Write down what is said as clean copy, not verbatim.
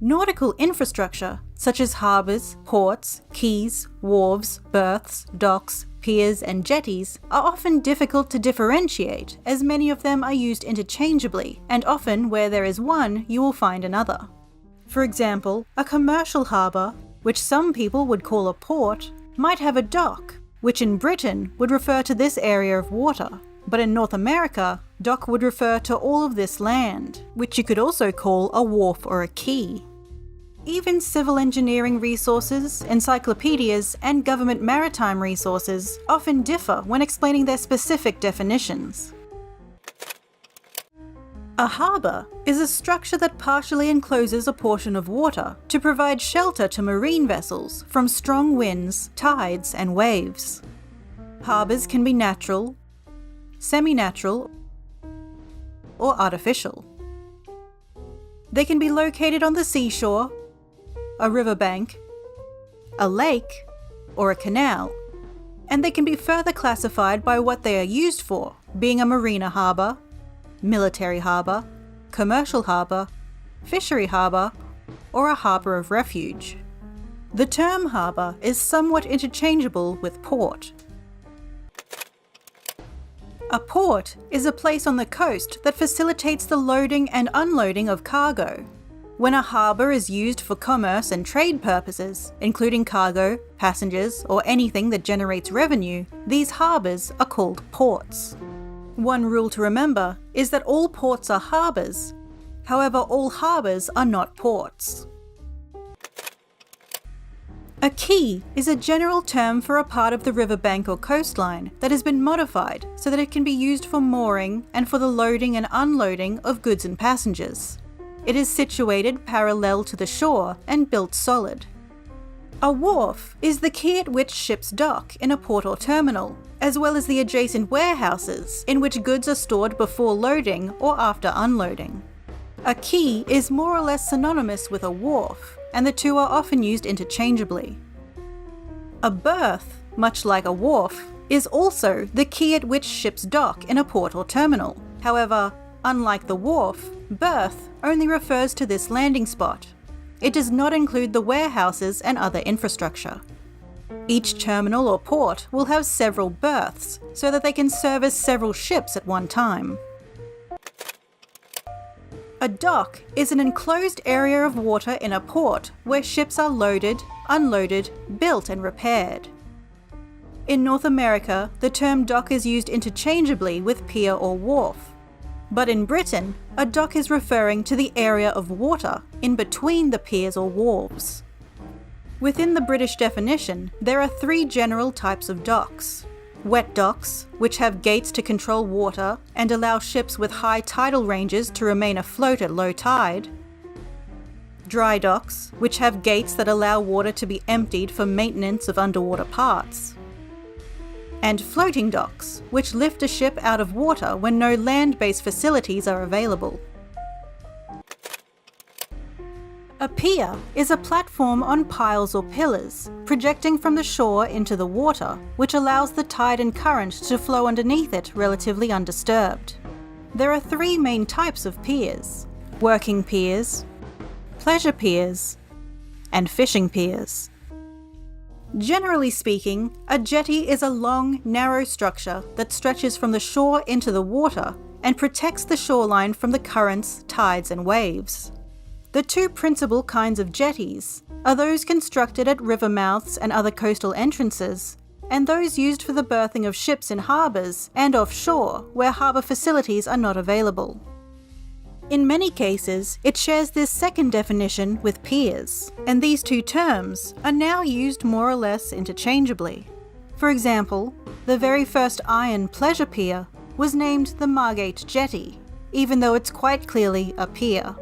Nautical infrastructure, such as harbours, ports, quays, wharves, berths, docks, piers and jetties, are often difficult to differentiate, as many of them are used interchangeably, and often where there is one, you will find another. For example, a commercial harbour, which some people would call a port, might have a dock, which in Britain would refer to this area of water, but in North America, dock would refer to all of this land, which you could also call a wharf or a quay. Even civil engineering resources, encyclopedias, and government maritime resources often differ when explaining their specific definitions. A harbour is a structure that partially encloses a portion of water to provide shelter to marine vessels from strong winds, tides, and waves. Harbours can be natural, semi-natural, or artificial. They can be located on the seashore, a riverbank, a lake, or a canal, and they can be further classified by what they are used for, being a marina harbour, military harbour, commercial harbour, fishery harbour, or a harbour of refuge. The term harbour is somewhat interchangeable with port. A port is a place on the coast that facilitates the loading and unloading of cargo. When a harbour is used for commerce and trade purposes, including cargo, passengers, or anything that generates revenue, these harbours are called ports. One rule to remember is that all ports are harbours. However, all harbours are not ports. A quay is a general term for a part of the riverbank or coastline that has been modified so that it can be used for mooring and for the loading and unloading of goods and passengers. It is situated parallel to the shore and built solid. A wharf is the quay at which ships dock in a port or terminal, as well as the adjacent warehouses in which goods are stored before loading or after unloading. A quay is more or less synonymous with a wharf, and the two are often used interchangeably. A berth, much like a wharf, is also the quay at which ships dock in a port or terminal. However, unlike the wharf, berth only refers to this landing spot. It does not include the warehouses and other infrastructure. Each terminal or port will have several berths so that they can service several ships at one time. A dock is an enclosed area of water in a port where ships are loaded, unloaded, built and repaired. In North America, the term dock is used interchangeably with pier or wharf. But in Britain, a dock is referring to the area of water in between the piers or wharves. Within the British definition, there are three general types of docks. Wet docks, which have gates to control water and allow ships with high tidal ranges to remain afloat at low tide. Dry docks, which have gates that allow water to be emptied for maintenance of underwater parts. And floating docks, which lift a ship out of water when no land-based facilities are available. A pier is a platform on piles or pillars, projecting from the shore into the water, which allows the tide and current to flow underneath it relatively undisturbed. There are three main types of piers: working piers, pleasure piers, and fishing piers. Generally speaking, a jetty is a long, narrow structure that stretches from the shore into the water and protects the shoreline from the currents, tides, and waves. The two principal kinds of jetties are those constructed at river mouths and other coastal entrances, and those used for the berthing of ships in harbours and offshore where harbour facilities are not available. In many cases, it shares this second definition with piers, and these two terms are now used more or less interchangeably. For example, the very first iron pleasure pier was named the Margate Jetty, even though it's quite clearly a pier.